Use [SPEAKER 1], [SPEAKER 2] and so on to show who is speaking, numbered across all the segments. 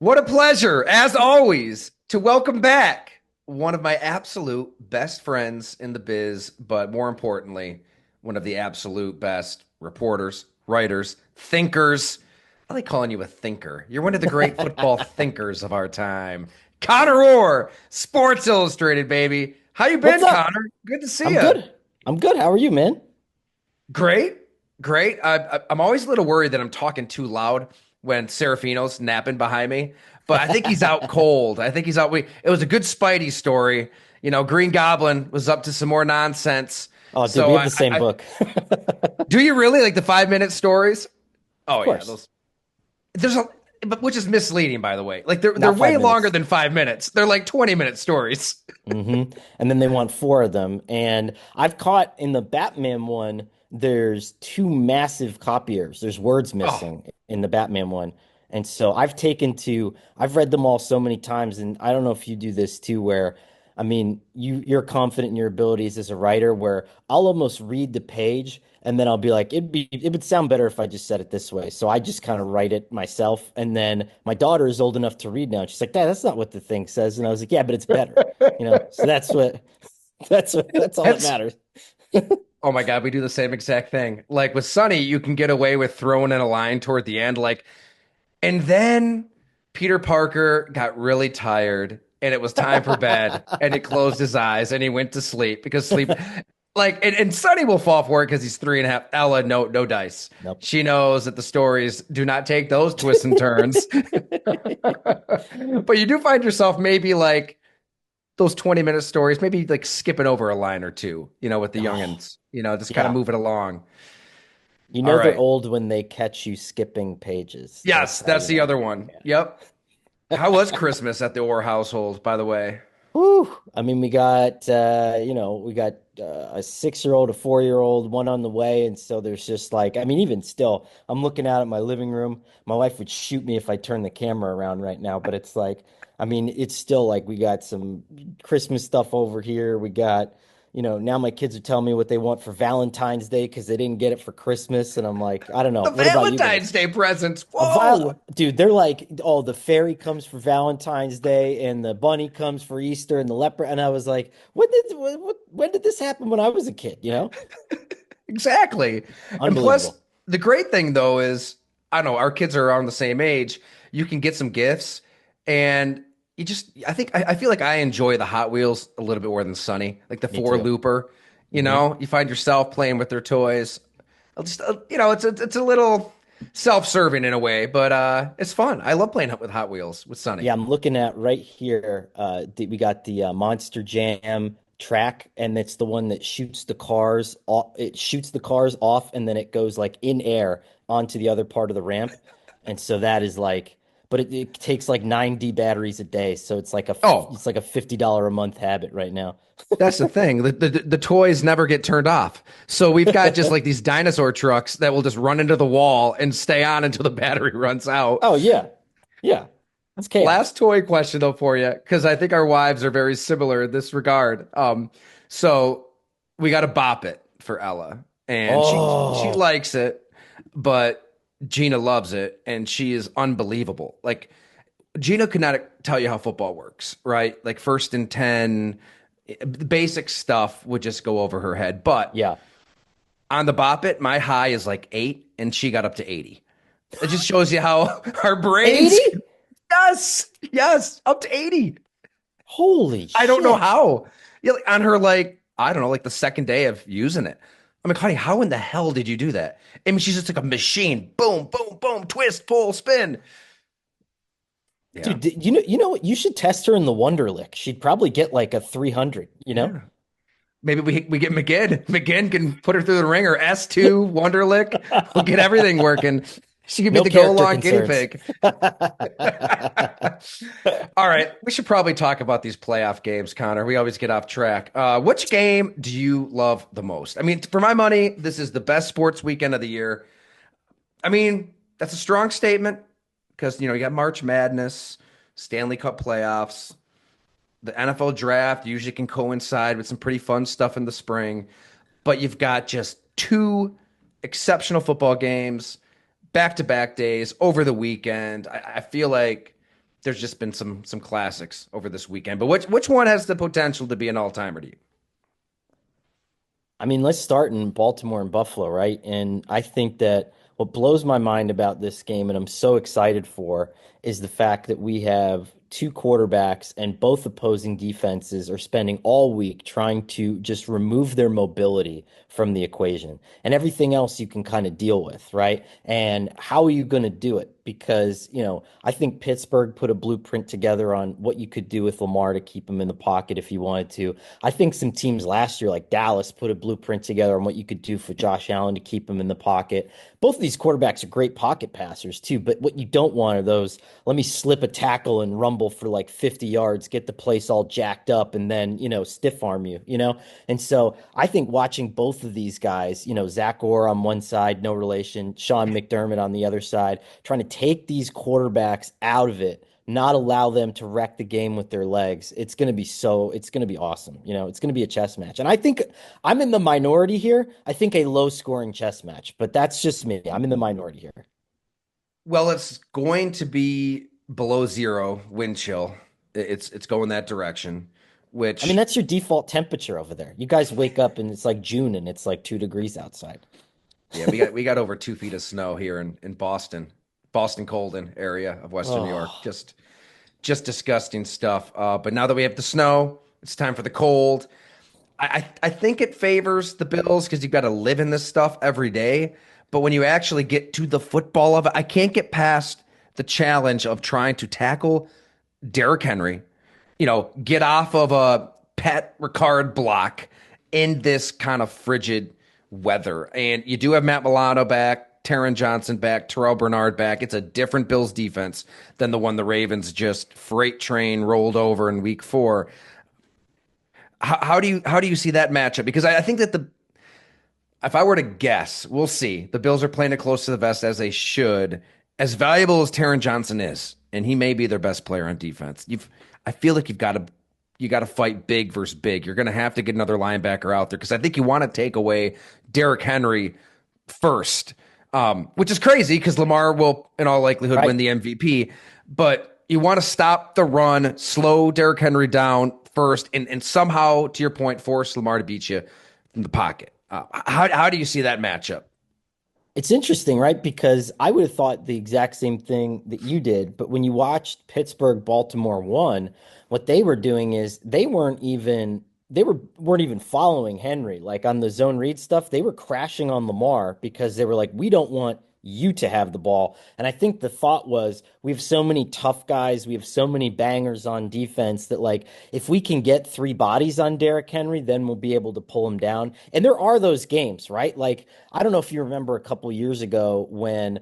[SPEAKER 1] What a pleasure, as always, to welcome back one of my absolute best friends in the biz, but more importantly, one of the absolute best reporters, writers, thinkers. I like calling you a thinker. You're one of the great football thinkers of our time. Conor Orr, Sports Illustrated, baby. How you
[SPEAKER 2] What's
[SPEAKER 1] been,
[SPEAKER 2] up?
[SPEAKER 1] Conor? Good to see
[SPEAKER 2] I'm
[SPEAKER 1] you.
[SPEAKER 2] good. I'm good. How are you, man?
[SPEAKER 1] Great, great. I'm always a little worried that I'm talking too loud when Serafino's napping behind me, but I think he's out cold. I think he's out. It was a good Spidey story. Green Goblin was up to some more nonsense.
[SPEAKER 2] Oh, dude, we
[SPEAKER 1] So
[SPEAKER 2] have the same
[SPEAKER 1] I
[SPEAKER 2] book.
[SPEAKER 1] do you really like the 5 minute stories?
[SPEAKER 2] Of
[SPEAKER 1] Oh yeah,
[SPEAKER 2] course.
[SPEAKER 1] those. There's a, but which is misleading, by the way. Like they're
[SPEAKER 2] Not
[SPEAKER 1] way
[SPEAKER 2] five
[SPEAKER 1] longer
[SPEAKER 2] minutes.
[SPEAKER 1] than 5 minutes. They're like 20-minute stories.
[SPEAKER 2] And then they want four of them. And I've caught in the Batman one, there's two massive copiers. There's words
[SPEAKER 1] Oh,
[SPEAKER 2] missing in the Batman one. And so I've read them all so many times. And I don't know if you do this too, where, I mean, you're confident in your abilities as a writer, where I'll almost read the page and then I'll be like, it would sound better if I just said it this way. So I just kind of write it myself. And then my daughter is old enough to read now. And she's like, Dad, that's not what the thing says. And I was like, yeah, but it's better. So that's all that
[SPEAKER 1] that's
[SPEAKER 2] matters.
[SPEAKER 1] Oh my God, we do the same exact thing. Like with Sonny, you can get away with throwing in a line toward the end, like, and then Peter Parker got really tired and it was time for bed and he closed his eyes and he went to sleep because sleep, like, and Sonny will fall for it because he's 3.5. Ella, no dice.
[SPEAKER 2] Nope.
[SPEAKER 1] She knows that the stories do not take those twists and turns. But you do find yourself maybe like those 20-minute stories, maybe like skipping over a line or two, with the
[SPEAKER 2] Oh,
[SPEAKER 1] youngins, just kind of
[SPEAKER 2] yeah.
[SPEAKER 1] move it along.
[SPEAKER 2] You
[SPEAKER 1] All
[SPEAKER 2] know they're
[SPEAKER 1] right.
[SPEAKER 2] old when they catch you skipping pages. That's
[SPEAKER 1] Yes,
[SPEAKER 2] how
[SPEAKER 1] that's
[SPEAKER 2] you
[SPEAKER 1] the
[SPEAKER 2] know.
[SPEAKER 1] other one. Yep. How was Christmas at the Orr household, by the way?
[SPEAKER 2] Whew. I mean, we got a 6-year-old, a 4-year-old, one on the way, and so there's just like, I mean, even still, I'm looking out at my living room. My wife would shoot me if I turned the camera around right now, but it's like, I mean, it's still like we got some Christmas stuff over here. Now my kids are telling me what they want for Valentine's Day because they didn't get it for Christmas, and I'm like, I don't know.
[SPEAKER 1] The
[SPEAKER 2] What about you guys?
[SPEAKER 1] Valentine's Day presents. Whoa.
[SPEAKER 2] Dude, they're like, oh, the fairy comes for Valentine's Day and the bunny comes for Easter and the leopard. And I was like, when did this happen when I was a kid?
[SPEAKER 1] Exactly. And plus,
[SPEAKER 2] Unbelievable.
[SPEAKER 1] the great thing though is, I don't know, our kids are around the same age. You can get some gifts, and I feel like I enjoy the Hot Wheels a little bit more than Sunny, like the
[SPEAKER 2] Me
[SPEAKER 1] four
[SPEAKER 2] too.
[SPEAKER 1] looper.
[SPEAKER 2] Hmm.
[SPEAKER 1] You find yourself playing with their toys. It's a little self-serving in a way, but it's fun. I love playing with Hot Wheels with Sunny.
[SPEAKER 2] Yeah, I'm looking at right here. We got the Monster Jam track, and it's the one that shoots the cars off. It shoots the cars off, and then it goes like in air onto the other part of the ramp. And so that is like, but it takes like 90 batteries a day, so
[SPEAKER 1] Oh,
[SPEAKER 2] it's like a $50 a month habit right now.
[SPEAKER 1] that's the thing. The toys never get turned off. So we've got just like these dinosaur trucks that will just run into the wall and stay on until the battery runs out.
[SPEAKER 2] Oh yeah, yeah, that's chaos.
[SPEAKER 1] Last toy question though for you, because I think our wives are very similar in this regard. So we got to bop it for Ella, and she
[SPEAKER 2] Oh,
[SPEAKER 1] likes it, but Gina loves it, and she is unbelievable. Like Gina could not tell you how football works, right? Like first and 10, basic stuff would just go over her head. But
[SPEAKER 2] yeah.
[SPEAKER 1] on the bop it, my high is like 8, and she got up to 80. It just shows you how our brains.
[SPEAKER 2] 80?
[SPEAKER 1] Yes, yes, up to 80.
[SPEAKER 2] Holy
[SPEAKER 1] I don't know
[SPEAKER 2] shit.
[SPEAKER 1] how. Yeah, like on her, like, I don't know, like the second day of using it. I'm like, honey, how in the hell did you do that? I mean, she's just like a machine. Boom, boom, boom, twist, pull, spin. Yeah.
[SPEAKER 2] Dude, you know what? You should test her in the Wonderlic. She'd probably get like a 300, you know?
[SPEAKER 1] Yeah. Maybe we get McGinn. McGinn can put her through the ringer. S2, Wonderlick. We'll get everything working. She could be
[SPEAKER 2] No
[SPEAKER 1] the go
[SPEAKER 2] character
[SPEAKER 1] along guinea
[SPEAKER 2] concerns.
[SPEAKER 1] pig. All right. We should probably talk about these playoff games, Connor. We always get off track. Which game do you love the most? I mean, for my money, this is the best sports weekend of the year. I mean, that's a strong statement because, you got March Madness, Stanley Cup playoffs, the NFL draft usually can coincide with some pretty fun stuff in the spring, but you've got just two exceptional football games, back to back days over the weekend. I feel like there's just been some classics over this weekend. But which one has the potential to be an all-timer to you?
[SPEAKER 2] I mean, let's start in Baltimore and Buffalo, right? And I think that what blows my mind about this game, and I'm so excited for, is the fact that we have two quarterbacks and both opposing defenses are spending all week trying to just remove their mobility from the equation. And everything else you can kind of deal with, right? And how are you going to do it? Because, I think Pittsburgh put a blueprint together on what you could do with Lamar to keep him in the pocket if you wanted to. I think some teams last year, like Dallas, put a blueprint together on what you could do for Josh Allen to keep him in the pocket. Both of these quarterbacks are great pocket passers, too. But what you don't want are those, let me slip a tackle and rumble for like 50 yards, get the place all jacked up, and then, stiff arm you. And so I think watching both of these guys, Zach Orr on one side, no relation, Sean McDermott on the other side, trying to take these quarterbacks out of it, not allow them to wreck the game with their legs. It's going to be awesome. It's going to be a chess match. And I think I'm in the minority here. I think a low scoring chess match, but that's just me. I'm in the minority here.
[SPEAKER 1] Well, it's going to be below zero wind chill. It's going that direction,
[SPEAKER 2] I mean,
[SPEAKER 1] which
[SPEAKER 2] that's your default temperature over there. You guys wake up and it's like June and it's like 2 degrees outside.
[SPEAKER 1] yeah, we got over 2 feet of snow here in Boston, Boston Colden area of Western New York.
[SPEAKER 2] Oh,
[SPEAKER 1] Just disgusting stuff. But now that we have the snow, it's time for the cold. I think it favors the Bills because you've got to live in this stuff every day. But when you actually get to the football of it, I can't get past the challenge of trying to tackle Derrick Henry, get off of a pet Ricard block in this kind of frigid weather. And you do have Matt Milano back, Taron Johnson back, Terrell Bernard back. It's a different Bills defense than the one the Ravens just freight train rolled over in week 4. How do you see that matchup? Because I think that the if I were to guess, we'll see. The Bills are playing it close to the vest as they should. As valuable as Taron Johnson is, and he may be their best player on defense. I feel like you got to fight big versus big. You're going to have to get another linebacker out there because I think you want to take away Derrick Henry first, which is crazy because Lamar will, in all likelihood,
[SPEAKER 2] right.
[SPEAKER 1] win the MVP. But you want to stop the run, slow Derrick Henry down first, and somehow, to your point, force Lamar to beat you in the pocket. How do you see that matchup?
[SPEAKER 2] It's interesting, right? Because I would have thought the exact same thing that you did, but when you watched Pittsburgh Baltimore 1, what they were doing is they weren't even following Henry. Like on the zone read stuff, they were crashing on Lamar because they were like, we don't want you to have the ball. And I think the thought was we have so many tough guys, we have so many bangers on defense that like if we can get three bodies on Derrick Henry, then we'll be able to pull him down. And there are those games, right? Like I don't know if you remember a couple years ago when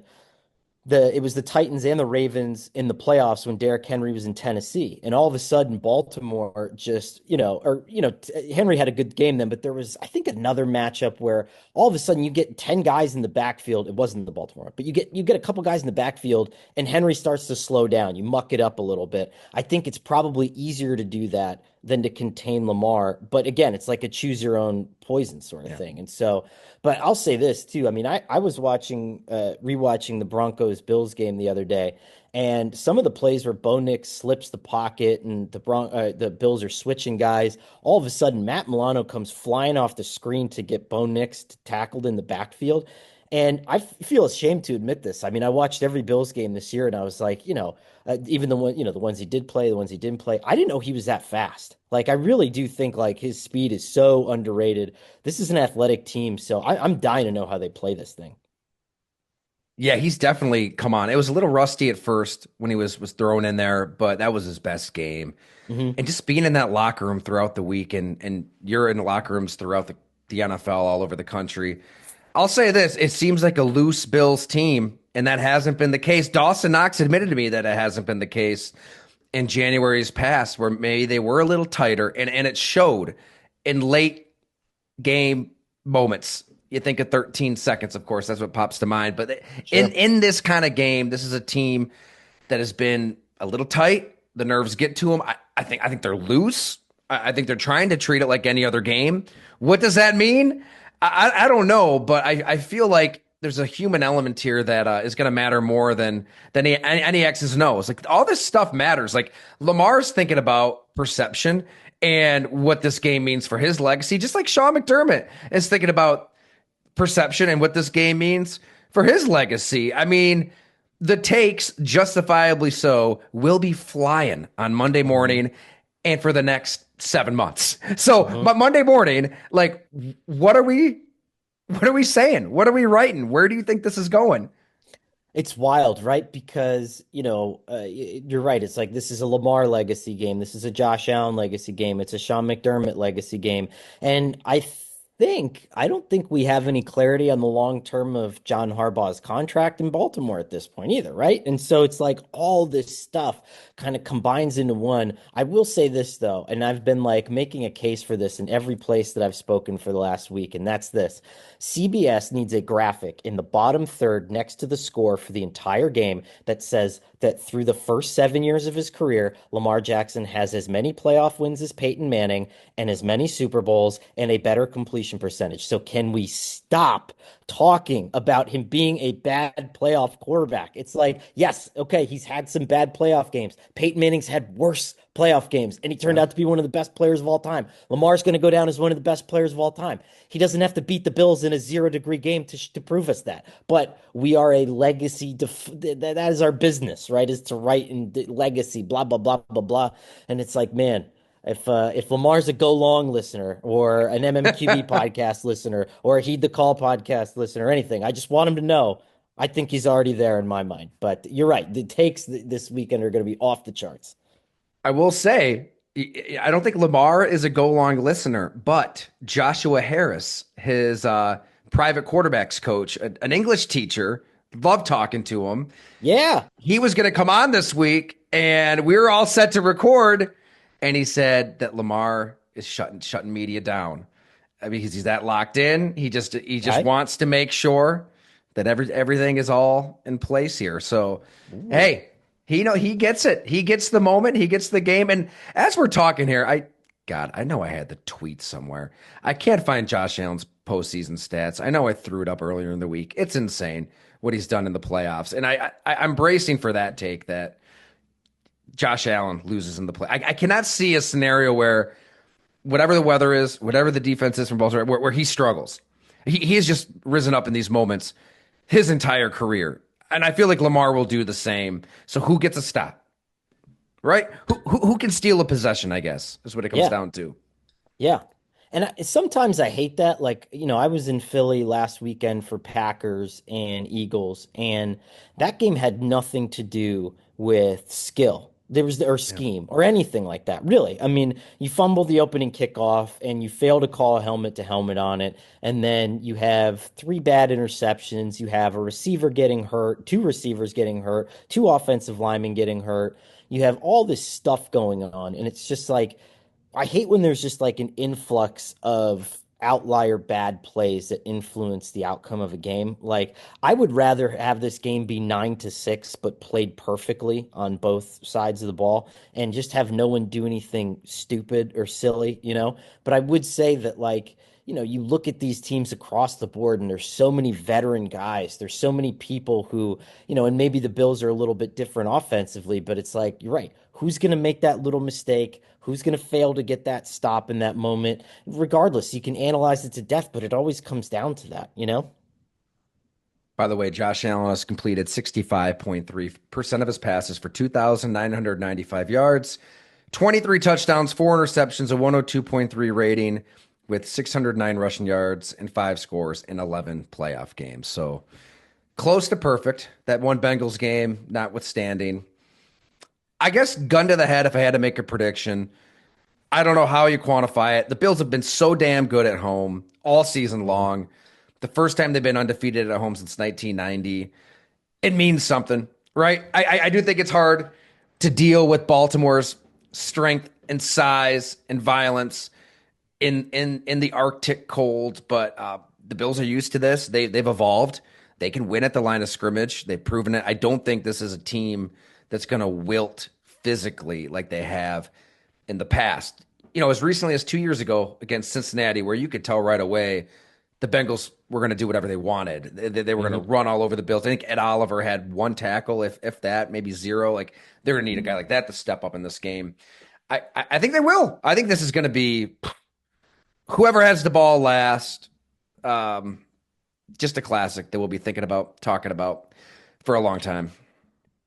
[SPEAKER 2] it was the Titans and the Ravens in the playoffs when Derrick Henry was in Tennessee, and all of a sudden Baltimore just Henry had a good game then, but there was I think another matchup where all of a sudden you get 10 guys in the backfield. It wasn't the Baltimore, but you get a couple guys in the backfield, and Henry starts to slow down. You muck it up a little bit. I think it's probably easier to do that than to contain Lamar, but again, it's like a choose your own poison sort of
[SPEAKER 1] Yeah.
[SPEAKER 2] thing, and so. But I'll say this too. I mean, I was rewatching the Broncos Bills game the other day, and some of the plays where Bo Nix slips the pocket and the Bills are switching guys. All of a sudden, Matt Milano comes flying off the screen to get Bo Nix tackled in the backfield. And I feel ashamed to admit this. I mean, I watched every Bills game this year, and I was like, even the ones he did play, the ones he didn't play, I didn't know he was that fast. Like, I really do think like his speed is so underrated. This is an athletic team, so I'm dying to know how they play this thing.
[SPEAKER 1] Yeah, he's definitely come on. It was a little rusty at first when he was thrown in there, but that was his best game.
[SPEAKER 2] Hmm.
[SPEAKER 1] And just being in that locker room throughout the week, and you're in locker rooms throughout the NFL all over the country. I'll say this, it seems like a loose Bills team, and that hasn't been the case. Dawson Knox admitted to me that it hasn't been the case in January's past, where maybe they were a little tighter, and it showed in late game moments. You think of 13 seconds, of course, that's what pops to mind. But in
[SPEAKER 2] Sure.
[SPEAKER 1] in this kind of game, this is a team that has been a little tight. The nerves get to them. I think they're loose. I think they're trying to treat it like any other game. What does that mean? I don't know, but I feel like there's a human element here that is going to matter more than any X's and O's. Like all this stuff matters. Like Lamar's thinking about perception and what this game means for his legacy, just like Sean McDermott is thinking about perception and what this game means for his legacy. I mean, the takes, justifiably so, will be flying on Monday
[SPEAKER 2] Hmm.
[SPEAKER 1] morning and for the next 7 months. So,
[SPEAKER 2] Hmm.
[SPEAKER 1] but Monday morning, like, what are we? What are we saying? What are we writing? Where do you think this is going?
[SPEAKER 2] It's wild, right? Because, you're right. It's like this is a Lamar legacy game. This is a Josh Allen legacy game. It's a Sean McDermott legacy game. And I don't think we have any clarity on the long term of John Harbaugh's contract in Baltimore at this point either, right? And so it's like all this stuff kind of combines into one. I will say this though, and I've been like making a case for this in every place that I've spoken for the last week, and that's this. CBS needs a graphic in the bottom third next to the score for the entire game that says that through the first 7 years of his career, Lamar Jackson has as many playoff wins as Peyton Manning and as many Super Bowls and a better completion percentage. So, can we stop talking about him being a bad playoff quarterback? It's like, yes, okay, he's had some bad playoff games. Peyton Manning's had worse playoff games, and he turned
[SPEAKER 1] Yeah.
[SPEAKER 2] out to be one of the best players of all time. Lamar's going to go down as one of the best players of all time. He doesn't have to beat the Bills in a 0-degree game to prove us that. But we are a legacy. That is our business, right? Is to write in legacy, blah blah blah blah blah. And it's like, man, if Lamar's a Go Long listener or an MMQB podcast listener or a Heed the Call podcast listener or anything, I just want him to know. I think he's already there in my mind. But you're right. The takes this weekend are going to be off the charts.
[SPEAKER 1] I will say, I don't think Lamar is a go long listener, but Joshua Harris, his private quarterbacks coach, an English teacher, love talking to him.
[SPEAKER 2] Yeah.
[SPEAKER 1] He was going to come on this week, and we were all set to record, and he said that Lamar is shutting media down. I mean, he's that locked in. He just
[SPEAKER 2] Okay.
[SPEAKER 1] wants to make sure that everything is all in place here. So,
[SPEAKER 2] Ooh.
[SPEAKER 1] hey, he gets it. He gets the moment. He gets the game. And as we're talking here, I know I had the tweet somewhere. I can't find Josh Allen's postseason stats. I know I threw it up earlier in the week. It's insane what he's done in the playoffs, and I'm bracing for that take that Josh Allen loses in the play. I cannot see a scenario where whatever the weather is, whatever the defense is from Baltimore, where he struggles. He has just risen up in these moments his entire career. And I feel like Lamar will do the same. So who gets a stop, right? Who can steal a possession, I guess, is what it comes
[SPEAKER 2] Yeah.
[SPEAKER 1] down to.
[SPEAKER 2] Yeah. And sometimes I hate that. Like, I was in Philly last weekend for Packers and Eagles, and that game had nothing to do with skill. There was or
[SPEAKER 1] Yeah.
[SPEAKER 2] scheme or anything like that, really. I mean, you fumble the opening kickoff and you fail to call a helmet to helmet on it, and then you have three bad interceptions. You have a receiver getting hurt, two receivers getting hurt, two offensive linemen getting hurt. You have all this stuff going on, and it's just like I hate when there's just like an influx of outlier bad plays that influence the outcome of a game. Like I would rather have this game be 9-6, but played perfectly on both sides of the ball and just have no one do anything stupid or silly. But I would say that you look at these teams across the board and there's so many veteran guys. There's so many people who, and maybe the Bills are a little bit different offensively, but it's like, you're right. Who's going to make that little mistake? Who's going to fail to get that stop in that moment? Regardless, you can analyze it to death, but it always comes down to that?
[SPEAKER 1] By the way, Josh Allen has completed 65.3% of his passes for 2,995 yards, 23 touchdowns, four interceptions, a 102.3 rating with 609 rushing yards and five scores in 11 playoff games. So close to perfect. That one Bengals game, notwithstanding. I guess gun to the head if I had to make a prediction. I don't know how you quantify it. The Bills have been so damn good at home all season
[SPEAKER 2] Mhm.
[SPEAKER 1] long. The first time they've been undefeated at home since 1990. It means something, right? I do think it's hard to deal with Baltimore's strength and size and violence in the Arctic cold, but the Bills are used to this. They've evolved. They can win at the line of scrimmage. They've proven it. I don't think this is a team that's going to wilt physically like they have in the past. As recently as 2 years ago against Cincinnati, where you could tell right away the Bengals were going to do whatever they wanted. They were going
[SPEAKER 2] Hmm.
[SPEAKER 1] to run all over the Bills. I think Ed Oliver had one tackle, if that, maybe zero. Like they're going to need a guy like that to step up in this game. I think they will. I think this is going to be whoever has the ball last. Um, just a classic that we'll be thinking about, talking about for a long time.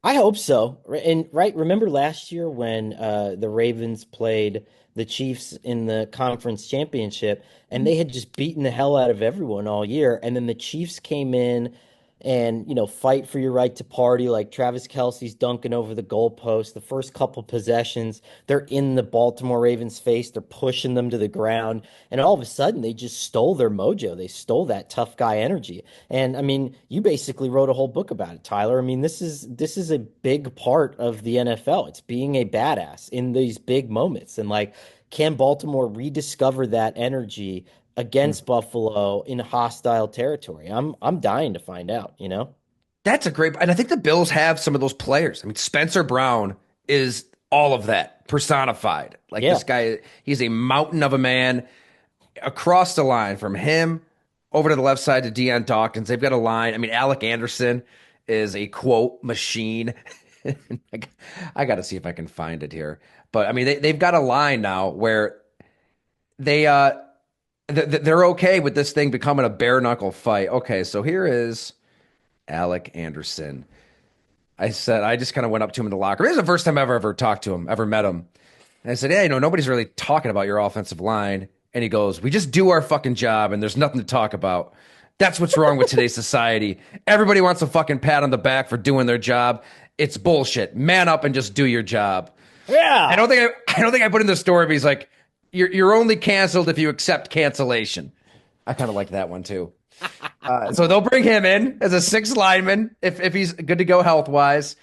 [SPEAKER 2] I hope so. And right, remember last year when the Ravens played the Chiefs in the conference championship and they had just beaten the hell out of everyone all year, and then the Chiefs came in and fight for your right to party, like Travis Kelce's dunking over the goalpost. The first couple possessions, they're in the Baltimore Ravens face, they're pushing them to the ground, and all of a sudden they just stole their mojo. They stole that tough guy energy. And I mean, you basically wrote a whole book about it, Tyler. I mean, this is a big part of the NFL. It's being a badass in these big moments. And like, can Baltimore rediscover that energy against Buffalo in hostile territory? I'm dying to find out, you know?
[SPEAKER 1] That's a great, and I think the Bills have some of those players. I mean, Spencer Brown is all of that personified. Like
[SPEAKER 2] Yeah.
[SPEAKER 1] this guy, he's a mountain of a man across the line from him over to the left side to Deion Dawkins. They've got a line. I mean, Alec Anderson is a quote machine. I, I got to see if I can find it here. But I mean, they've got a line now where they they're okay with this thing becoming a bare knuckle fight. Okay, so here is Alec Anderson. I just kind of went up to him in the locker room. This is the first time I've ever talked to him, ever met him. And I said, "Yeah, nobody's really talking about your offensive line." And he goes, "We just do our fucking job and there's nothing to talk about. That's what's wrong with today's society. Everybody wants a fucking pat on the back for doing their job. It's bullshit. Man up and just do your job."
[SPEAKER 2] Yeah.
[SPEAKER 1] I don't think I put in the story, but he's like, you're only canceled if you accept cancellation. I kind of like that one too. So they'll bring him in as a sixth lineman if he's good to go health wise.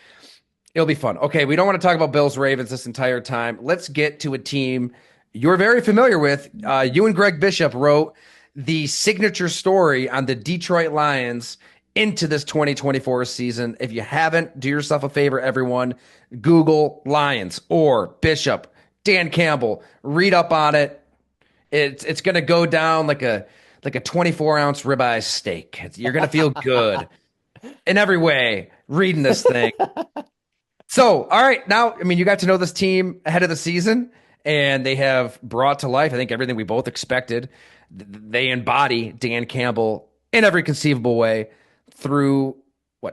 [SPEAKER 1] It'll be fun. Okay, we don't want to talk about Bills Ravens this entire time. Let's get to a team you're very familiar with. You and Greg Bishop wrote the signature story on the Detroit Lions into this 2024 season. If you haven't, do yourself a favor, everyone. Google Lions or Bishop, Dan Campbell. Read up on it. It's going to go down like a 24-ounce ribeye steak. You're going to feel good in every way reading this thing. So, all right, now, I mean, you got to know this team ahead of the season, and they have brought to life, I think, everything we both expected. They embody Dan Campbell in every conceivable way through,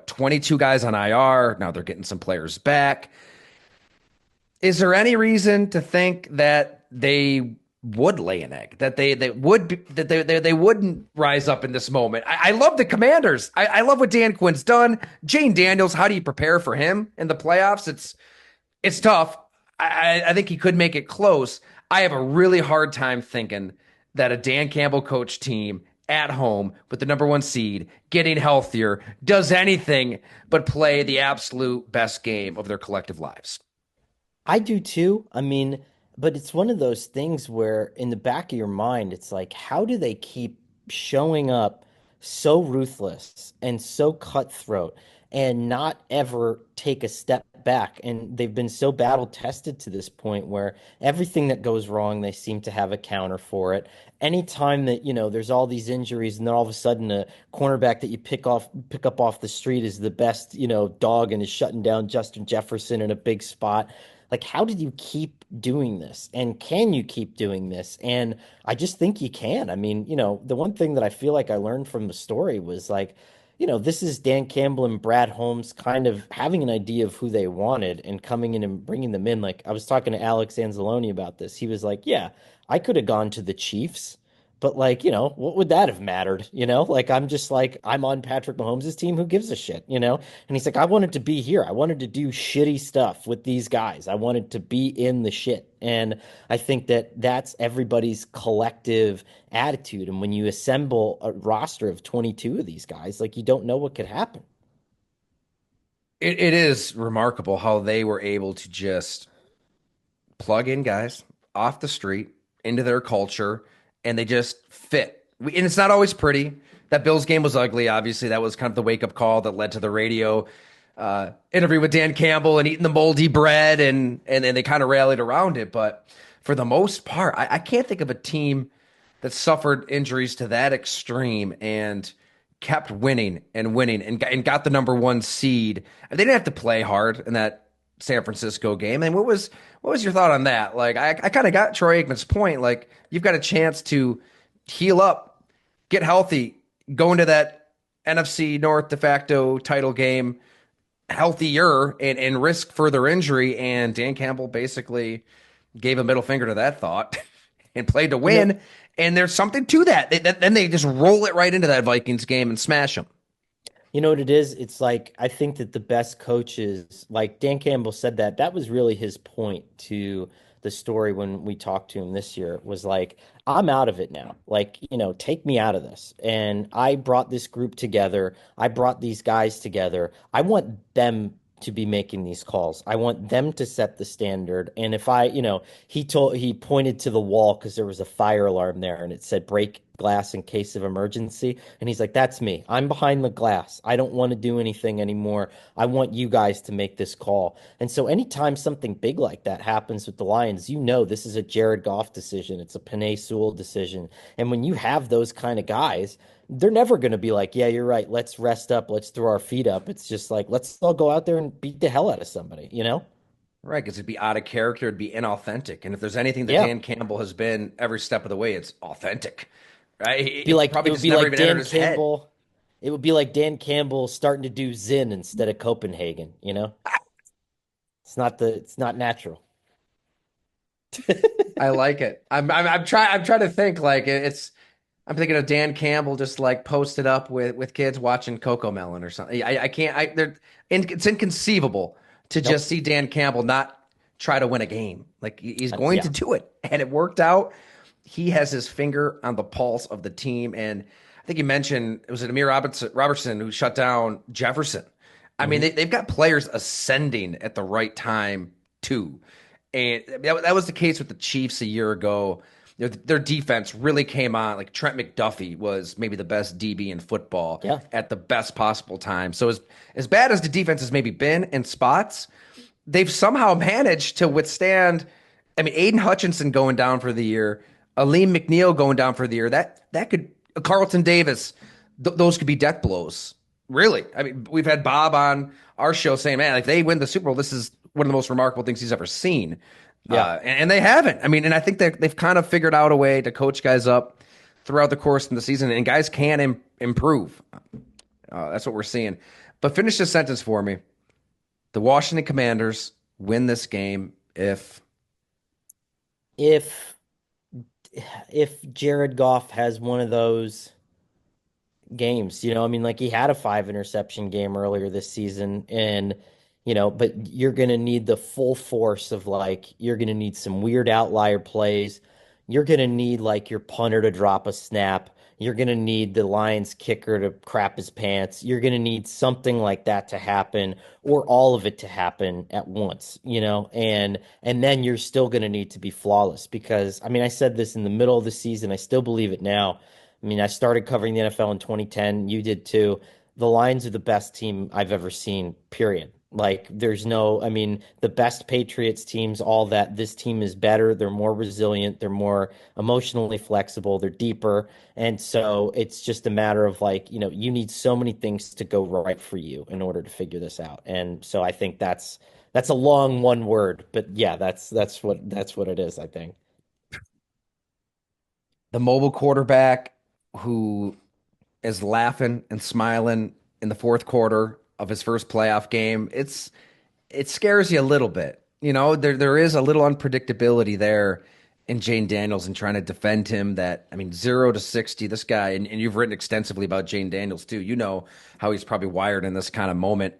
[SPEAKER 1] 22 guys on IR. Now they're getting some players back. Is there any reason to think that they would lay an egg, that they would be, that they wouldn't rise up in this moment? I love the Commanders. I love what Dan Quinn's done. Jane Daniels, how do you prepare for him in the playoffs? It's tough. I think he could make it close. I have a really hard time thinking that a Dan Campbell coach team at home with the number one seed, getting healthier, does anything but play the absolute best game of their collective lives.
[SPEAKER 2] I do too. I mean, but it's one of those things where in the back of your mind, it's like, how do they keep showing up so ruthless and so cutthroat and not ever take a step back? And they've been so battle tested to this point where everything that goes wrong, they seem to have a counter for it. Anytime that, there's all these injuries and then all of a sudden a cornerback that you pick up off the street is the best, dog and is shutting down Justin Jefferson in a big spot. Like, how did you keep doing this? And can you keep doing this? And I just think you can. I mean, the one thing that I feel like I learned from the story was like, this is Dan Campbell and Brad Holmes kind of having an idea of who they wanted and coming in and bringing them in. Like, I was talking to Alex Anzalone about this. He was like, yeah, I could have gone to the Chiefs. But like, what would that have mattered? Like I'm just like I'm on Patrick Mahomes' team. Who gives a shit? And he's like, I wanted to be here. I wanted to do shitty stuff with these guys. I wanted to be in the shit. And I think that that's everybody's collective attitude. And when you assemble a roster of 22 of these guys, like you don't know what could happen.
[SPEAKER 1] It is remarkable how they were able to just plug in guys off the street into their culture and they just fit. And it's not always pretty. That Bills game was ugly. Obviously, that was kind of the wake up call that led to the radio interview with Dan Campbell and eating the moldy bread, and then they kind of rallied around it. But for the most part, I can't think of a team that suffered injuries to that extreme and kept winning and winning and got the number one seed. They didn't have to play hard in that San Francisco game. And what was your thought on that? Like, I kind of got Troy Aikman's point. Like, you've got a chance to heal up, get healthy, go into that NFC North de facto title game healthier and risk further injury. And Dan Campbell basically gave a middle finger to that thought and played to
[SPEAKER 2] You know,
[SPEAKER 1] win. And there's something to that. Then they just roll it right into that Vikings game and smash them.
[SPEAKER 2] You know what it is? It's like I think that the best coaches, like Dan Campbell said that was really his point to the story when we talked to him this year was like, I'm out of it now. Like, take me out of this. And I brought this group together. I brought these guys together. I want them to be making these calls. I want them to set the standard. And if he pointed to the wall because there was a fire alarm there and it said break glass in case of emergency. And he's like, that's me. I'm behind the glass. I don't want to do anything anymore. I want you guys to make this call. And so anytime something big like that happens with the Lions, this is a Jared Goff decision. It's a Penei Sewell decision. And when you have those kind of guys, they're never going to be like, yeah, you're right. Let's rest up. Let's throw our feet up. It's just like, let's all go out there and beat the hell out of somebody, you know?
[SPEAKER 1] Right, because it'd be out of character, it'd be inauthentic. And if there's anything that
[SPEAKER 2] Yeah.
[SPEAKER 1] Dan Campbell has been every step of the way, it's authentic. Right?
[SPEAKER 2] Be
[SPEAKER 1] It
[SPEAKER 2] like
[SPEAKER 1] probably
[SPEAKER 2] it would
[SPEAKER 1] just
[SPEAKER 2] be
[SPEAKER 1] never
[SPEAKER 2] like
[SPEAKER 1] even entered
[SPEAKER 2] Dan
[SPEAKER 1] his head.
[SPEAKER 2] Campbell. It would be like Dan Campbell starting to do Zen instead of Copenhagen, you know? It's not natural.
[SPEAKER 1] I like it. I'm trying to think like it's I'm thinking of Dan Campbell just like posted up with kids watching Coco Melon or something. I can't it's inconceivable to just
[SPEAKER 2] Nope.
[SPEAKER 1] see Dan Campbell not try to win a game. Like he's going to
[SPEAKER 2] Yeah.
[SPEAKER 1] do it and it worked out. He has his finger on the pulse of the team and I think you mentioned it was Amir Robertson who shut down Jefferson. I mean,
[SPEAKER 2] Hmm.
[SPEAKER 1] they've got players ascending at the right time too. And that was the case with the Chiefs a year ago. Their defense really came on. Like Trent McDuffie was maybe the best DB in football
[SPEAKER 2] Yeah.
[SPEAKER 1] at the best possible time. So as bad as the defense has maybe been in spots, they've somehow managed to withstand. I mean, Aiden Hutchinson going down for the year, Aleem McNeil going down for the year. That could Carlton Davis. Those could be death blows. Really, I mean, we've had Bob on our show saying, "Man, if they win the Super Bowl, this is one of the most remarkable things he's ever seen."
[SPEAKER 2] Yeah.
[SPEAKER 1] And they haven't. I mean, and I think they've kind of figured out a way to coach guys up throughout the course of the season, and guys can improve. That's what we're seeing. But finish this sentence for me. The Washington Commanders win this game
[SPEAKER 2] If if Jared Goff has one of those games. I mean, like he had a 5 interception game earlier this season, and but you're gonna need the full force of like you're gonna need some weird outlier plays. You're gonna need like your punter to drop a snap. You're gonna need the Lions kicker to crap his pants. You're gonna need something like that to happen, or all of it to happen at once, and then you're still gonna need to be flawless because I mean I said this in the middle of the season, I still believe it now. I mean, I started covering the NFL in 2010. You did too. The Lions are the best team I've ever seen, period. Like, I mean, the best Patriots teams, all that. This team is better. They're more resilient. They're more emotionally flexible. They're deeper. And so it's just a matter of like, you need so many things to go right for you in order to figure this out. And so I think that's a long one word, but yeah, that's what it is, I think.
[SPEAKER 1] the mobile quarterback who is laughing and smiling in the fourth quarter of his first playoff game, it scares you a little bit. There is a little unpredictability there in Jane Daniels and trying to defend him. That I mean, 0 to 60, this guy, and you've written extensively about Jane Daniels too. You know how he's probably wired in this kind of moment.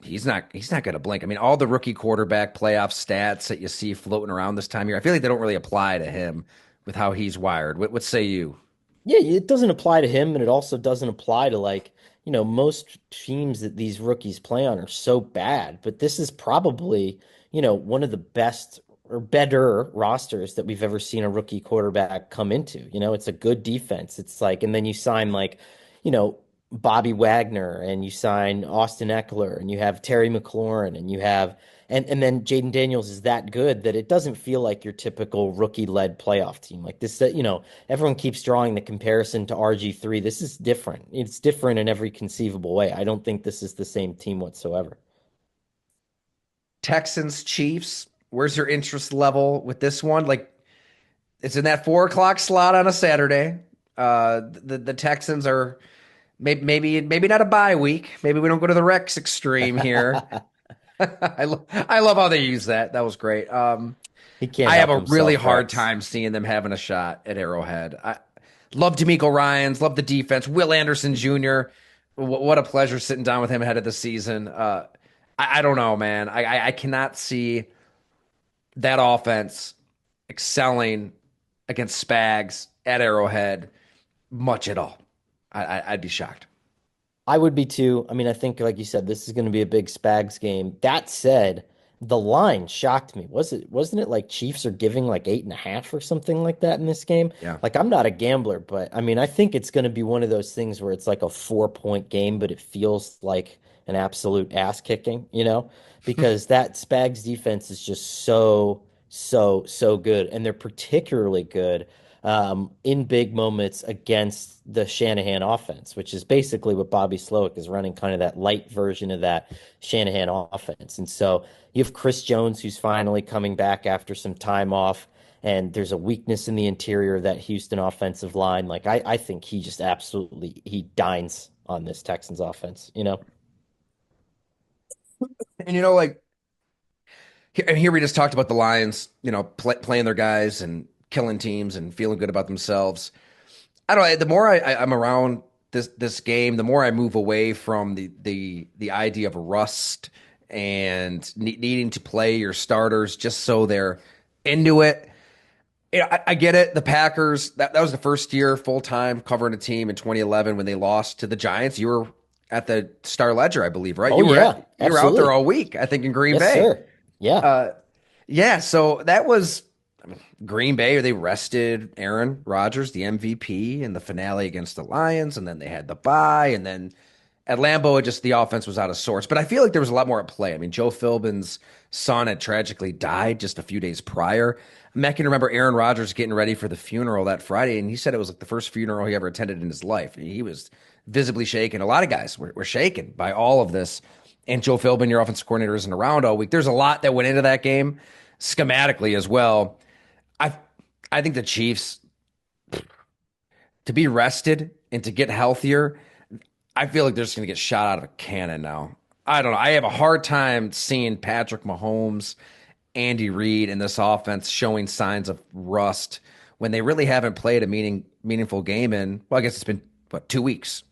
[SPEAKER 1] He's not going to blink. I mean, all the rookie quarterback playoff stats that you see floating around this time of year, I feel like they don't really apply to him with how he's wired. What say you?
[SPEAKER 2] Yeah, it doesn't apply to him, and it also doesn't apply to like, most teams that these rookies play on are so bad. But this is probably, one of the best or better rosters that we've ever seen a rookie quarterback come into. It's a good defense. It's like, and then you sign like, you know, Bobby Wagner and you sign Austin Eckler and you have Terry McLaurin and you have And then Jaden Daniels is that good that it doesn't feel like your typical rookie-led playoff team. Like this, everyone keeps drawing the comparison to RG3. This is different. It's different in every conceivable way. I don't think this is the same team whatsoever.
[SPEAKER 1] Texans, Chiefs. Where's your interest level with this one? Like, it's in that 4 o'clock slot on a Saturday. The Texans are maybe not a bye week. Maybe we don't go to the Rex extreme here. I love how they use that. That was great.
[SPEAKER 2] He can't
[SPEAKER 1] I have
[SPEAKER 2] help
[SPEAKER 1] a really
[SPEAKER 2] himself,
[SPEAKER 1] hard
[SPEAKER 2] Rex.
[SPEAKER 1] time seeing them having a shot at Arrowhead. I love D'Amico Ryans, love the defense. Will Anderson Jr. What a pleasure sitting down with him ahead of the season. I don't know, man. I cannot see that offense excelling against Spags at Arrowhead much at all. I'd be shocked.
[SPEAKER 2] I would be too. I mean, I think, like you said, this is going to be a big Spags game. That said, the line shocked me. Wasn't it like Chiefs are giving like 8.5 or something like that in this game?
[SPEAKER 1] Yeah.
[SPEAKER 2] Like, I'm not a gambler, but I mean, I think it's going to be one of those things where it's like a 4-point game, but it feels like an absolute ass kicking, because that Spags defense is just so good. And they're particularly good in big moments against the Shanahan offense, which is basically what Bobby Slowick is running, kind of that light version of that Shanahan offense. And so you have Chris Jones, who's finally coming back after some time off, and there's a weakness in the interior of that Houston offensive line. Like I think he just absolutely he dines on this Texans offense.
[SPEAKER 1] And like and here we just talked about the Lions, playing their guys and killing teams and feeling good about themselves. I don't know. The more I'm around this game, the more I move away from the idea of rust and needing to play your starters just so they're into it. I get it. The Packers, that was the first year full time covering a team in 2011 when they lost to the Giants. You were at the Star Ledger, I believe, right?
[SPEAKER 2] Oh yeah,
[SPEAKER 1] You were out there
[SPEAKER 2] absolutely.
[SPEAKER 1] all week, I think, in Green
[SPEAKER 2] Yes,
[SPEAKER 1] Bay.
[SPEAKER 2] sir. Yeah.
[SPEAKER 1] Uh, yeah, so that was Green Bay. They rested Aaron Rodgers, the MVP, in the finale against the Lions, and then they had the bye, and then at Lambeau, just the offense was out of sorts. But I feel like there was a lot more at play. I mean, Joe Philbin's son had tragically died just a few days prior. I can remember Aaron Rodgers getting ready for the funeral that Friday, and he said it was like the first funeral he ever attended in his life. He was visibly shaken. A lot of guys were shaken by all of this. And Joe Philbin, your offensive coordinator, isn't around all week. There's a lot that went into that game schematically as well. I I think the Chiefs, to be rested and to get healthier, I feel like they're just going to get shot out of a cannon now. I don't know. I have a hard time seeing Patrick Mahomes, Andy Reid, and this offense showing signs of rust when they really haven't played a meaningful game in, well, I guess it's been, what, 2 weeks?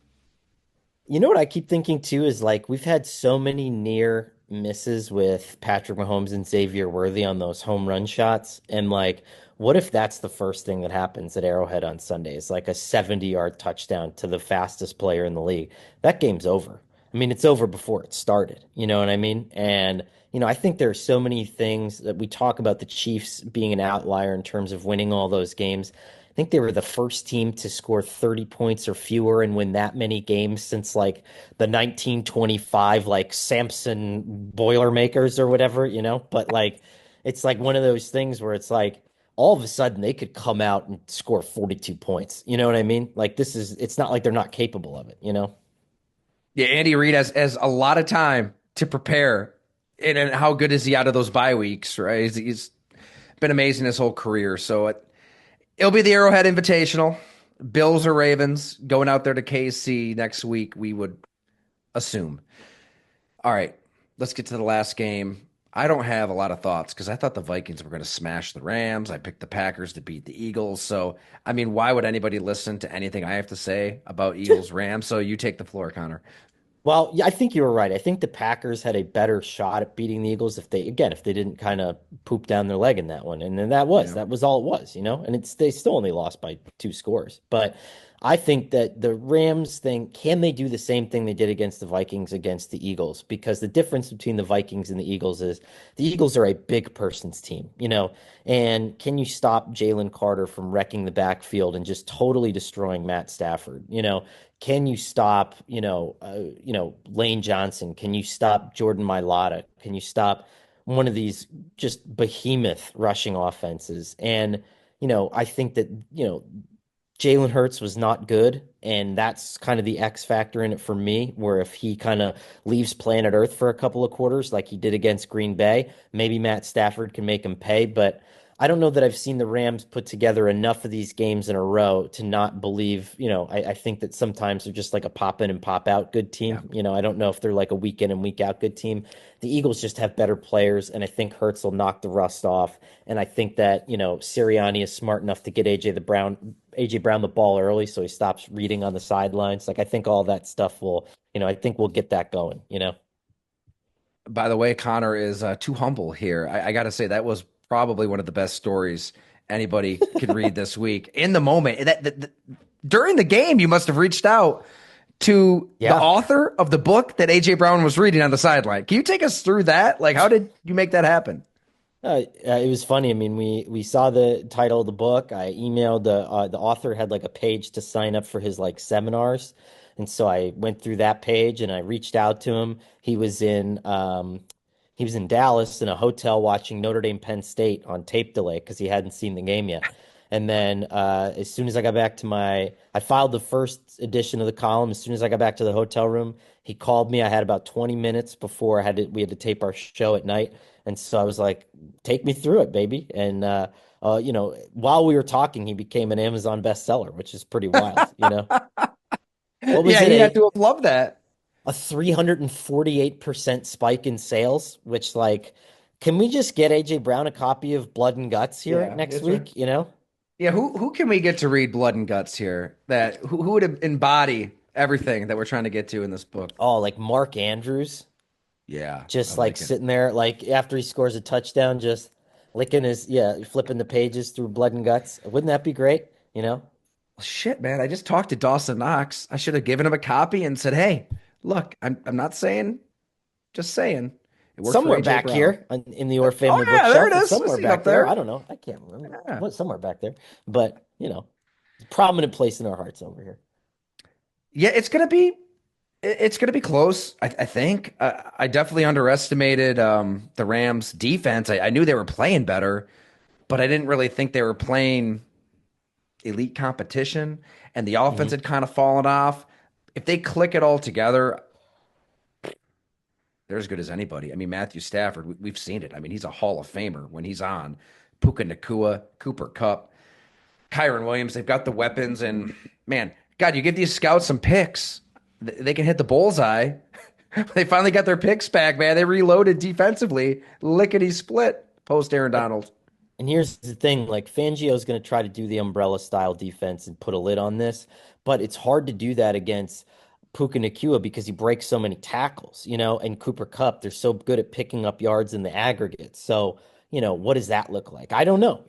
[SPEAKER 2] You know what I keep thinking too is like we've had so many near misses with Patrick Mahomes and Xavier Worthy on those home run shots. And like, what if that's the first thing that happens at Arrowhead on Sunday? It's like a 70-yard touchdown to the fastest player in the league. That game's over. I mean, it's over before it started. You know what I mean? And I think there are so many things that we talk about the Chiefs being an outlier in terms of winning all those games. I think they were the first team to score 30 points or fewer and win that many games since like the 1925 like Samson Boilermakers or whatever. But like it's like one of those things where it's like all of a sudden they could come out and score 42 points. You know what I mean? Like it's not like they're not capable of it.
[SPEAKER 1] Yeah, Andy Reid has a lot of time to prepare. And how good is he out of those bye weeks, right? He's been amazing his whole career. So it'll be the Arrowhead Invitational. Bills or Ravens going out there to KC next week, we would assume. All right, let's get to the last game. I don't have a lot of thoughts because I thought the Vikings were going to smash the Rams. I picked the Packers to beat the Eagles. So, I mean, why would anybody listen to anything I have to say about Eagles Rams? So you take the floor, Connor.
[SPEAKER 2] Well, yeah, I think you were right. I think the Packers had a better shot at beating the Eagles if they didn't kind of poop down their leg in that one. And then that was
[SPEAKER 1] Yeah.
[SPEAKER 2] that was all it was. And they still only lost by 2 scores. But I think that the Rams thing, can they do the same thing they did against the Vikings against the Eagles? Because the difference between the Vikings and the Eagles is the Eagles are a big person's team. And can you stop Jalen Carter from wrecking the backfield and just totally destroying Matt Stafford? Can you stop, Lane Johnson? Can you stop Jordan Mailata? Can you stop one of these just behemoth rushing offenses. And, I think that, Jalen Hurts was not good, and that's kind of the X factor in it for me, where if he kind of leaves planet Earth for a couple of quarters like he did against Green Bay, maybe Matt Stafford can make him pay. But I don't know that I've seen the Rams put together enough of these games in a row to not believe, I think that sometimes they're just like a pop in and pop out good
[SPEAKER 1] Yeah.
[SPEAKER 2] team. I don't know if they're like a week in and week out good team. The Eagles just have better players, and I think Hurts will knock the rust off. And I think that, Sirianni is smart enough to get AJ Brown the ball early so he stops reading on the sidelines. Like I think all that stuff will, I think we'll get that going.
[SPEAKER 1] By the way, Connor is too humble here. I got to say that was probably one of the best stories anybody could read this week. In the moment, during the game, you must have reached out to the
[SPEAKER 2] Yeah.
[SPEAKER 1] author of the book that AJ Brown was reading on the sideline. Can you take us through that? Like, how did you make that happen?
[SPEAKER 2] It was funny. I mean, we saw the title of the book. I emailed the author had like a page to sign up for his like seminars, and so I went through that page and I reached out to him. He was in Dallas in a hotel watching Notre Dame Penn State on tape delay because he hadn't seen the game yet. And then as soon as I got back to I filed the first edition of the column. As soon as I got back to the hotel room, he called me. I had about 20 minutes before we had to tape our show at night. And so I was like, take me through it, baby. And, while we were talking, he became an Amazon bestseller, which is pretty wild. What was
[SPEAKER 1] Yeah,
[SPEAKER 2] it?
[SPEAKER 1] he had to have loved that.
[SPEAKER 2] A 348% spike in sales, which like, can we just get AJ Brown a copy of Blood and Guts here
[SPEAKER 1] Yeah,
[SPEAKER 2] next
[SPEAKER 1] it's right.
[SPEAKER 2] week? You know?
[SPEAKER 1] Yeah, who can we get to read Blood and Guts here? That who would embody everything that we're trying to get to in this book?
[SPEAKER 2] Oh, like Mark Andrews,
[SPEAKER 1] Yeah, I
[SPEAKER 2] just like
[SPEAKER 1] like it.
[SPEAKER 2] sitting there, like after he scores a touchdown, just yeah, flipping the pages through Blood and Guts. Wouldn't that be great? You know?
[SPEAKER 1] Shit, man, I just talked to Dawson Knox. I should have given him a copy and said, "Hey, look, I'm not saying, just saying, it worked for
[SPEAKER 2] Somewhere
[SPEAKER 1] AJ
[SPEAKER 2] back
[SPEAKER 1] Brown."
[SPEAKER 2] here in the Orr
[SPEAKER 1] Oh
[SPEAKER 2] family
[SPEAKER 1] yeah, there it
[SPEAKER 2] bookshelf. It's
[SPEAKER 1] is. I
[SPEAKER 2] somewhere
[SPEAKER 1] see it up
[SPEAKER 2] back there. I
[SPEAKER 1] there.
[SPEAKER 2] don't know. I can't remember.
[SPEAKER 1] Yeah.
[SPEAKER 2] What somewhere back there. But, prominent place in our hearts over here.
[SPEAKER 1] Yeah, it's gonna be close. I think I definitely underestimated the Rams' defense. I knew they were playing better, but I didn't really think they were playing elite competition. And the offense
[SPEAKER 2] Hmm.
[SPEAKER 1] had kind of fallen off. If they click it all together, they're as good as anybody. I mean, Matthew Stafford, we've seen it. I mean, he's a Hall of Famer when he's on. Puka Nakua, Cooper Kupp, Kyron Williams, they've got the weapons. And man, God, you give these scouts some picks, they can hit the bullseye. They finally got their picks back, man. They reloaded defensively, lickety split post Aaron Donald.
[SPEAKER 2] And here's the thing, like Fangio's going to try to do the umbrella style defense and put a lid on this, but it's hard to do that against Puka Nacua because he breaks so many tackles, and Cooper Kupp, they're so good at picking up yards in the aggregate. So, what does that look like? I don't know.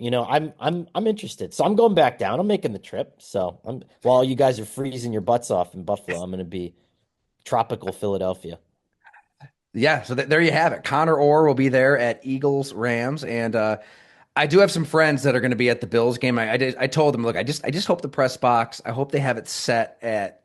[SPEAKER 2] I'm interested. So I'm going back down. I'm making the trip. So while you guys are freezing your butts off in Buffalo, I'm going to be tropical Philadelphia.
[SPEAKER 1] Yeah, so there you have it. Conor Orr will be there at Eagles Rams, and I do have some friends that are going to be at the Bills game. I told them, look, I just hope the press box. I hope they have it set at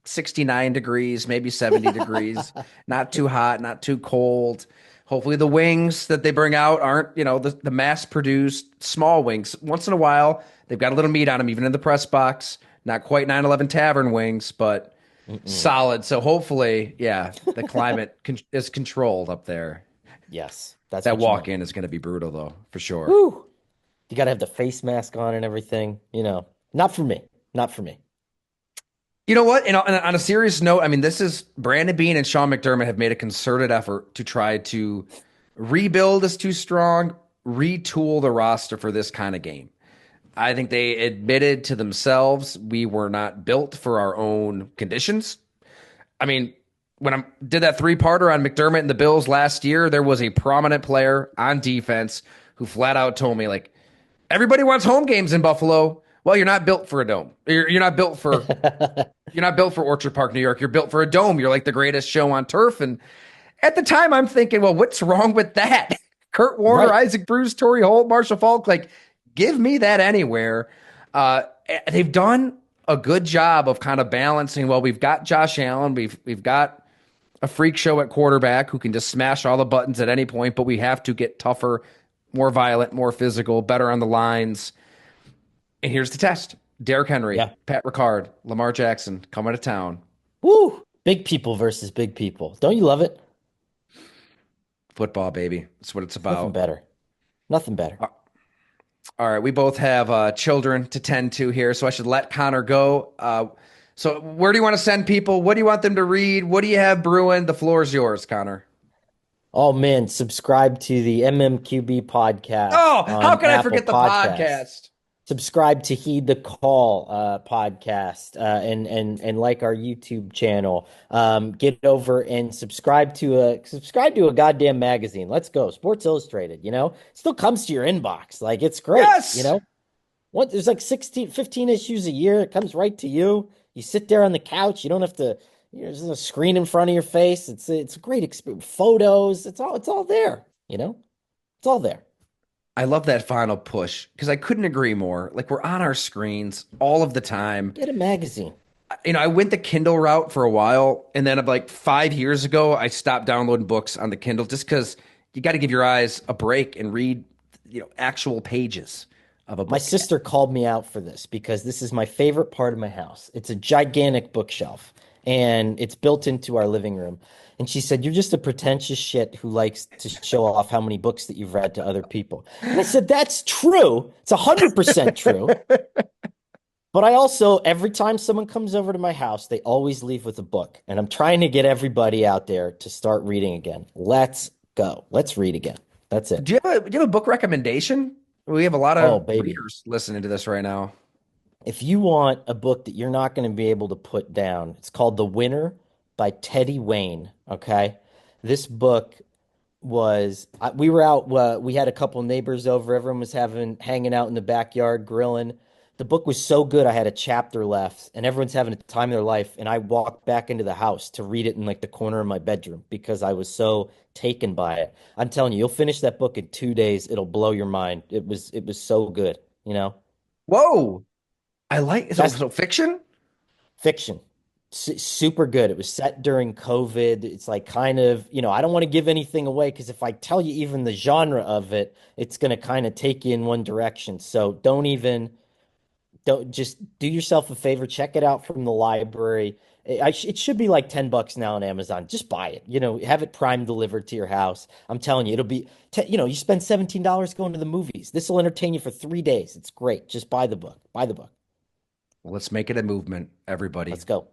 [SPEAKER 1] 69 degrees, maybe 70 degrees, not too hot, not too cold. Hopefully the wings that they bring out aren't the mass produced small wings. Once in a while, they've got a little meat on them, even in the press box. Not quite 911 Tavern wings, but
[SPEAKER 2] Mm-mm.
[SPEAKER 1] solid. So hopefully, yeah, the climate is controlled up there.
[SPEAKER 2] Yes, that's
[SPEAKER 1] That
[SPEAKER 2] what you
[SPEAKER 1] walk
[SPEAKER 2] want.
[SPEAKER 1] in is going to be brutal, though, for sure.
[SPEAKER 2] Woo! You got to have the face mask on and everything. Not for me. Not for me.
[SPEAKER 1] You know what? On a serious note, I mean, this is Brandon Beane and Sean McDermott have made a concerted effort to try to rebuild is too strong, retool the roster for this kind of game. I think they admitted to themselves we were not built for our own conditions. I mean, when I did that three-parter on McDermott and the Bills last year, there was a prominent player on defense who flat out told me, like, everybody wants home games in Buffalo. Well, you're not built for a dome. You're not built for Orchard Park, New York. You're built for a dome. You're like the greatest show on turf. And at the time, I'm thinking, well, what's wrong with that? Kurt Warner,
[SPEAKER 2] Right.
[SPEAKER 1] Isaac Bruce, Torrey Holt, Marshall Falk, like, give me that anywhere. Uh, they've done a good job of kind of balancing. Well, we've got Josh Allen, we've got a freak show at quarterback who can just smash all the buttons at any point, but we have to get tougher, more violent, more physical, better on the lines. And here's the test. Derrick Henry,
[SPEAKER 2] Yeah.
[SPEAKER 1] Pat Ricard, Lamar Jackson coming to town.
[SPEAKER 2] Woo! Big people versus big people. Don't you love it?
[SPEAKER 1] Football, baby. That's what it's
[SPEAKER 2] Nothing
[SPEAKER 1] about.
[SPEAKER 2] better. Nothing better.
[SPEAKER 1] All right, we both have children to tend to here, so I should let Connor go. So, where do you want to send people? What do you want them to read? What do you have brewing? The floor is yours, Connor.
[SPEAKER 2] Oh man, subscribe to the MMQB podcast
[SPEAKER 1] Oh, how
[SPEAKER 2] on
[SPEAKER 1] can I
[SPEAKER 2] Apple
[SPEAKER 1] forget the
[SPEAKER 2] Podcasts.
[SPEAKER 1] podcast?
[SPEAKER 2] Subscribe to Heed the Call podcast and like our YouTube channel. Get over and subscribe to a goddamn magazine. Let's go. Sports Illustrated, still comes to your inbox. Like it's great,
[SPEAKER 1] Yes.
[SPEAKER 2] There's like 16, 15 issues a year. It comes right to you. You sit there on the couch. You don't have to, there's a screen in front of your face. It's a great experience. Photos. It's all there, It's all there.
[SPEAKER 1] I love that final push because I couldn't agree more. Like we're on our screens all of the time.
[SPEAKER 2] Get a magazine.
[SPEAKER 1] I went the Kindle route for a while, and then like 5 years ago, I stopped downloading books on the Kindle just because you got to give your eyes a break and read, actual pages of a
[SPEAKER 2] My
[SPEAKER 1] book.
[SPEAKER 2] sister called me out for this because this is my favorite part of my house. It's a gigantic bookshelf and it's built into our living room. And she said, "You're just a pretentious shit who likes to show off how many books that you've read to other people." And I said, "That's true. It's 100% true. But I also, every time someone comes over to my house, they always leave with a book. And I'm trying to get everybody out there to start reading again. Let's go. Let's read again. That's it.
[SPEAKER 1] Do you have a book recommendation? We have a lot
[SPEAKER 2] Oh,
[SPEAKER 1] of
[SPEAKER 2] baby.
[SPEAKER 1] readers listening to this right now.
[SPEAKER 2] If you want a book that you're not going to be able to put down, it's called The Winner by Teddy Wayne. Okay. This book we were out, we had a couple neighbors over. Everyone was hanging out in the backyard grilling. The book was so good, I had a chapter left, and everyone's having a time of their life. And I walked back into the house to read it in like the corner of my bedroom because I was so taken by it. I'm telling you, you'll finish that book in 2 days. It'll blow your mind. It was so good,
[SPEAKER 1] Whoa. I like so,
[SPEAKER 2] Best
[SPEAKER 1] so fiction?
[SPEAKER 2] fiction. Super good. It was set during COVID. It's like kind of, I don't want to give anything away because if I tell you even the genre of it, it's going to kind of take you in one direction. So don't just do yourself a favor, check it out from the library. It should be like $10 now on Amazon. Just buy it. Have it prime delivered to your house. I'm telling you, it'll be, you spend $17 going to the movies. This will entertain you for 3 days. It's great. Just buy the book. Buy the book.
[SPEAKER 1] Well, let's make it a movement, everybody.
[SPEAKER 2] Let's go.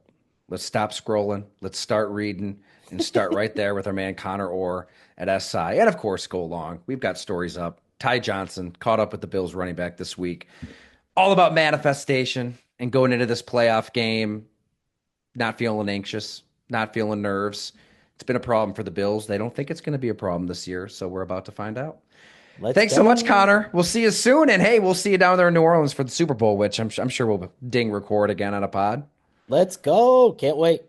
[SPEAKER 1] Let's stop scrolling. Let's start reading and start right there with our man Connor Orr at SI. And of course, go along. We've got stories up. Ty Johnson caught up with the Bills running back this week. All about manifestation and going into this playoff game, not feeling anxious, not feeling nerves. It's been a problem for the Bills. They don't think it's going to be a problem this year, so we're about to find out.
[SPEAKER 2] Let's
[SPEAKER 1] Thanks so much,
[SPEAKER 2] go.
[SPEAKER 1] Connor. We'll see you soon. And hey, we'll see you down there in New Orleans for the Super Bowl, which I'm sure we'll ding record again on a pod.
[SPEAKER 2] Let's go. Can't wait.